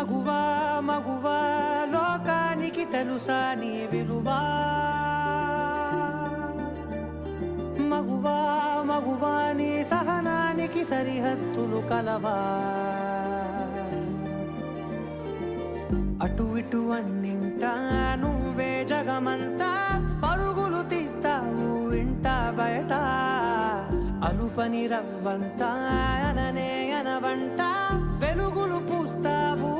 మగువా మగువా లోకానికి తెలుసా నీ విలువా మగువా మగువా నీ సహనానికి సరిహద్దులు కలవా అటు ఇటు అన్నింటా నువ్వే జగమంతా పరుగులు తీస్తావు ఇంట బయట అలుపని రవ్వంతా అననే అనవంట వెలుగులు పూస్తావు